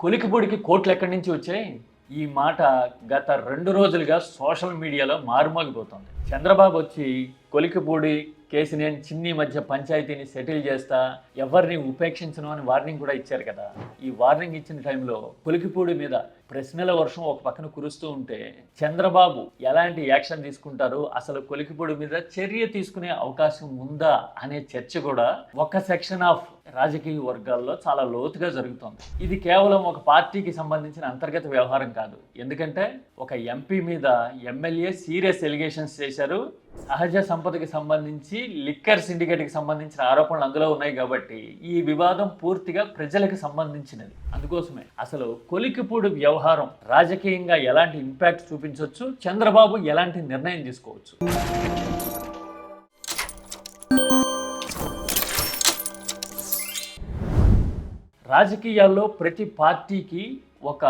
కొలికిపూడికి కోట్లు ఎక్కడి నుంచి వచ్చాయి? ఈ మాట గత 2 రోజులుగా సోషల్ మీడియాలో మారుమోగిపోతుంది. చంద్రబాబు వచ్చి కొలికిపూడి కేసినేని చిన్ని మధ్య పంచాయతీని సెటిల్ చేస్తా, ఎవరిని ఉపేక్షించను అని వార్నింగ్ కూడా ఇచ్చారు కదా. ఈ వార్నింగ్ ఇచ్చిన టైంలో కొలికిపూడి మీద ప్రశ్నల వర్షం ఒక పక్కన కురుస్తూ ఉంటే చంద్రబాబు ఎలాంటి యాక్షన్ తీసుకుంటారు, అసలు కొలికిపూడి మీద చర్య తీసుకునే అవకాశం ఉందా అనే చర్చ కూడా ఒక సెక్షన్ ఆఫ్ రాజకీయ వర్గాల్లో చాలా లోతుగా జరుగుతోంది. ఇది కేవలం ఒక పార్టీకి సంబంధించిన అంతర్గత వ్యవహారం కాదు. ఎందుకంటే ఒక ఎంపీ మీద ఎమ్మెల్యే సీరియస్ ఎలిగేషన్స్ చేశారు. సహజ సంపదకి సంబంధించి లిక్కర్ సిండికేట్కి సంబంధించిన ఆరోపణలు అందులో ఉన్నాయి కాబట్టి ఈ వివాదం పూర్తిగా ప్రజలకు సంబంధించినది. అందుకోసమే అసలు కొలికిపూడి వ్యవహారం రాజకీయంగా ఎలాంటి ఇంపాక్ట్ చూపించవచ్చు, చంద్రబాబు ఎలాంటి నిర్ణయం తీసుకోవచ్చు. రాజకీయాల్లో ప్రతి పార్టీకి ఒక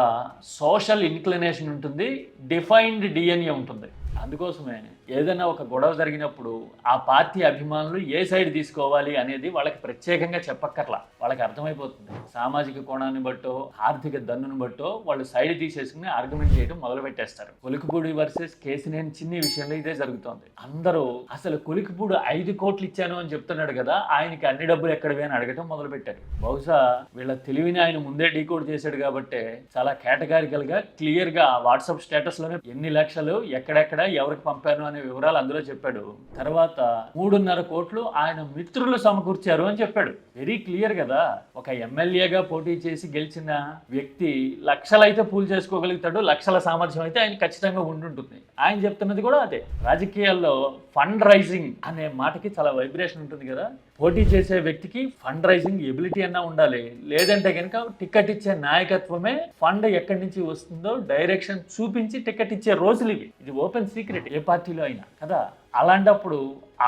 సోషల్ ఇన్క్లినేషన్ ఉంటుంది, డిఫైన్డ్ డిఎన్ఏ ఉంటుంది. అందుకోసమే ఏదైనా ఒక గొడవ జరిగినప్పుడు ఆ పార్టీ అభిమానులు ఏ సైడ్ తీసుకోవాలి అనేది వాళ్ళకి ప్రత్యేకంగా చెప్పక్కర్లా, వాళ్ళకి అర్థమైపోతుంది. సామాజిక కోణాన్ని బట్టో ఆర్థిక దన్నుని బట్టో వాళ్ళు సైడ్ తీసేసుకుని ఆర్గ్యుమెంట్ చేయడం మొదలు పెట్టేస్తారు. కొలికిపూడి వర్సెస్ కేసినేని చిన్ని విషయంలో ఇదే జరుగుతోంది. అందరూ అసలు కొలికిపూడి 5 కోట్లు ఇచ్చాను అని చెప్తున్నాడు కదా, ఆయనకి అన్ని డబ్బులు ఎక్కడివి అని అడగటం మొదలు పెట్టారు. బహుశా వీళ్ళ తెలివిని ఆయన ముందే డీకోడ్ చేశాడు కాబట్టి చాలా కేటగారికల్ గా క్లియర్ గా వాట్సాప్ స్టేటస్ లోనే ఎన్ని లక్షలు ఎక్కడెక్కడ ఎవరికి పంపాను అనే వివరాలు అందులో చెప్పాడు. తర్వాత 3.5 కోట్లు ఆయన మిత్రులు సమకూర్చారు అని చెప్పాడు. వెరీ క్లియర్ కదా. ఒక ఎమ్మెల్యేగా పోటీ చేసి గెలిచిన వ్యక్తి లక్షలైతే పూల్ చేసుకోగలుగుతాడు, లక్షల సామర్థ్యం అయితే ఆయన ఖచ్చితంగా ఉండుంటుంది. ఆయన చెప్తున్నది కూడా అదే. రాజకీయాల్లో ఫండ్ రైజింగ్ అనే మాటకి చాలా వైబ్రేషన్ ఉంటుంది కదా. పోటీ చేసే వ్యక్తికి ఫండ్ రైజింగ్ ఎబిలిటీ అన్నా ఉండాలి, లేదంటే కనుక టికెట్ ఇచ్చే నాయకత్వమే ఫండ్ ఎక్కడి నుంచి వస్తుందో డైరెక్షన్ చూపించి టికెట్ ఇచ్చే రోజులు ఇవి. ఇది ఓపెన్ సీక్రెట్ ఏ పార్టీలో అయినా కదా. అలాంటప్పుడు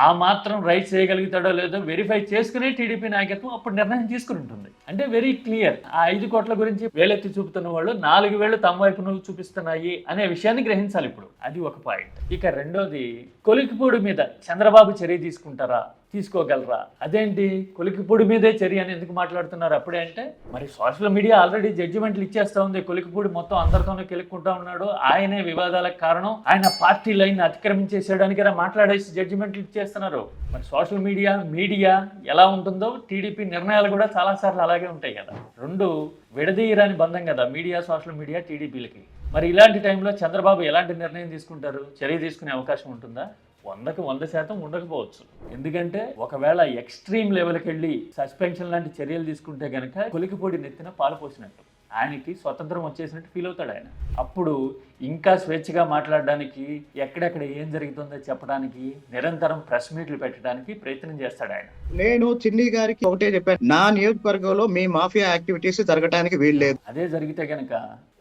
ఆ మాత్రం రైట్ చేయగలుగుతాడో లేదో వెరిఫై చేసుకునే టీడీపీ నాయకత్వం అప్పుడు నిర్ణయం తీసుకుని ఉంటుంది. అంటే వెరీ క్లియర్. ఆ 5 కోట్ల గురించి వేలెత్తి చూపుతున్న వాళ్ళు 4 వేలు తమ వైపును చూపిస్తున్నాయి అనే విషయాన్ని గ్రహించాలి ఇప్పుడు. అది ఒక పాయింట్. ఇక రెండోది, కొలికిపూడి మీద చంద్రబాబు చర్య తీసుకుంటారా, తీసుకోగలరా? అదేంటి కొలికిపూడి మీదే చర్య అని ఎందుకు మాట్లాడుతున్నారు అప్పుడే అంటే, మరి సోషల్ మీడియా ఆల్రెడీ జడ్జిమెంట్లు ఇచ్చేస్తా ఉంది. కొలికిపూడి మొత్తం అందరితోనే కెలుక్కుంటా ఉన్నాడు, ఆయనే వివాదాలకు కారణం, ఆయన పార్టీ లైన్ అతిక్రమించేసేయడానికి మాట్లాడేసి జడ్జిమెంట్లు ఇచ్చేస్తున్నారు. మరి సోషల్ మీడియా ఎలా ఉంటుందో టీడీపీ నిర్ణయాలు కూడా చాలాసార్లు అలాగే ఉంటాయి కదా. రెండు విడదీయరాని బంధం కదా మీడియా, సోషల్ మీడియా టీడీపీలకి. మరి ఇలాంటి టైంలో చంద్రబాబు ఎలాంటి నిర్ణయం తీసుకుంటారు, చర్య తీసుకునే అవకాశం ఉంటుందా? 100% ఉండకపోవచ్చు. ఎందుకంటే ఒకవేళ ఎక్స్ట్రీమ్ లెవెల్కి వెళ్ళి సస్పెన్షన్ లాంటి చర్యలు తీసుకుంటే కనుక కొలికిపూడి నెత్తిన పాలు పోసినట్టు, ఆయనకి స్వతంత్రం వచ్చేసినట్టు ఫీల్ అవుతాడు ఆయన. అప్పుడు ఇంకా స్వేచ్ఛగా మాట్లాడడానికి, ఎక్కడెక్కడ ఏం జరుగుతుందో చెప్పడానికి, నిరంతరం ప్రెస్ మీట్లు పెట్టడానికి ప్రయత్నం చేస్తాడు ఆయన. నేను చిన్ని గారికి ఒకటే చెప్పాను, నా నియోజకవర్గంలో మీ మాఫియా యాక్టివిటీస్ జరగడానికి వీల్లేదు. అదే జరిగితే గనక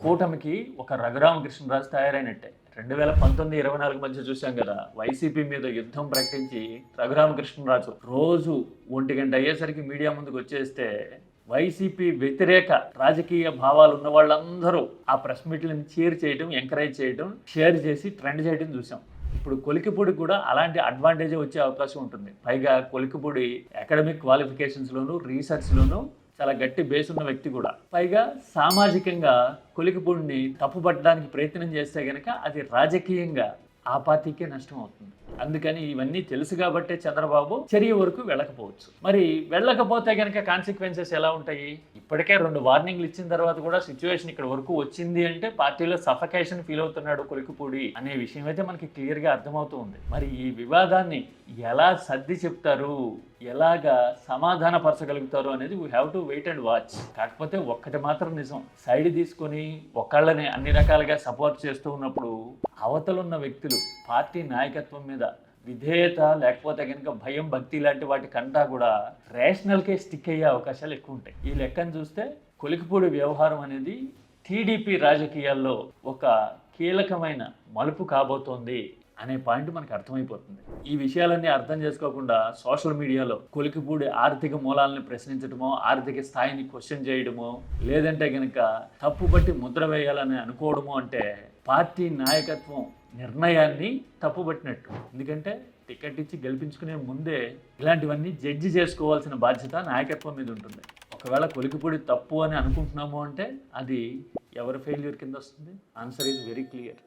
కూటమికి ఒక రఘురామకృష్ణరాజు తయారైనట్టే. 2019-24 మధ్య చూసాం కదా, వైసీపీ మీద యుద్ధం ప్రకటించి రఘురామకృష్ణరాజు రోజు 1 గంట అయ్యేసరికి మీడియా ముందుకు వచ్చేస్తే వైసీపీ వ్యతిరేక రాజకీయ భావాలు ఉన్న వాళ్ళందరూ ఆ ప్రెస్ మీట్లను చీర్ చేయడం, ఎంకరేజ్ చేయడం, షేర్ చేసి ట్రెండ్ చేయడం చూసాం. ఇప్పుడు కొలికిపూడి కూడా అలాంటి అడ్వాంటేజే వచ్చే అవకాశం ఉంటుంది. పైగా కొలికిపూడి అకాడమిక్ క్వాలిఫికేషన్స్లోను, రీసెర్చ్లోను చాలా గట్టి బేస్ ఉన్న వ్యక్తి కూడా. పైగా సామాజికంగా కొలికిపూడిని తప్పుపట్టడానికి ప్రయత్నం చేస్తే గనక అది రాజకీయంగా ఆ పార్టీకే నష్టం అవుతుంది. అందుకని ఇవన్నీ తెలుసు కాబట్టే చంద్రబాబు చర్య వరకు వెళ్ళకపోవచ్చు. మరి వెళ్ళకపోతే కనుక కాన్సిక్వెన్సెస్ ఎలా ఉంటాయి? ఇప్పటికే 2 వార్నింగ్లు ఇచ్చిన తర్వాత కూడా సిచ్యువేషన్ ఇక్కడ వరకు వచ్చింది అంటే పార్టీలో సఫకేషన్ ఫీల్ అవుతున్నాడు కొలికిపూడి అనే విషయం అయితే మనకి క్లియర్గా అర్థమవుతూ ఉంది. మరి ఈ వివాదాన్ని ఎలా సర్ది చెప్తారు, ఎలాగా సమాధానపరచగలుగుతారు అనేది we have to wait and watch. కాకపోతే ఒక్కటి మాత్రం నిజం, సైడ్ తీసుకొని ఒకళ్ళని అన్ని రకాలుగా సపోర్ట్ చేస్తూ ఉన్నప్పుడు అవతలున్న వ్యక్తులు పార్టీ నాయకత్వం మీద విధేయత లేకపోతే కనుక భయం, భక్తి లాంటి వాటి కంటా కూడా రేషనల్కే స్టిక్ అయ్యే అవకాశాలు ఎక్కువ ఉంటాయి. ఈ లెక్కను చూస్తే కొలికిపూడి వ్యవహారం అనేది టీడీపీ రాజకీయాల్లో ఒక కీలకమైన మలుపు కాబోతోంది అనే పాయింట్ మనకు అర్థమైపోతుంది. ఈ విషయాలన్నీ అర్థం చేసుకోకుండా సోషల్ మీడియాలో కొలికిపూడి ఆర్థిక మూలాలను ప్రశ్నించడమో, ఆర్థిక స్థాయిని క్వశ్చన్ చేయడమో, లేదంటే కనుక తప్పుపట్టి ముద్ర వేయాలని అనుకోవడమో అంటే పార్టీ నాయకత్వం నిర్ణయాన్ని తప్పుపట్టినట్టు. ఎందుకంటే టికెట్ ఇచ్చి గెలిపించుకునే ముందే ఇలాంటివన్నీ జడ్జి చేసుకోవాల్సిన బాధ్యత నాయకత్వం మీద ఉంటుంది. ఒక ఒకవేళ కొలికిపూడి తప్పు అని అనుకుంటున్నాము అంటే అది ఎవరి ఫెయిల్యూర్ కింద వస్తుంది? Answer is very clear.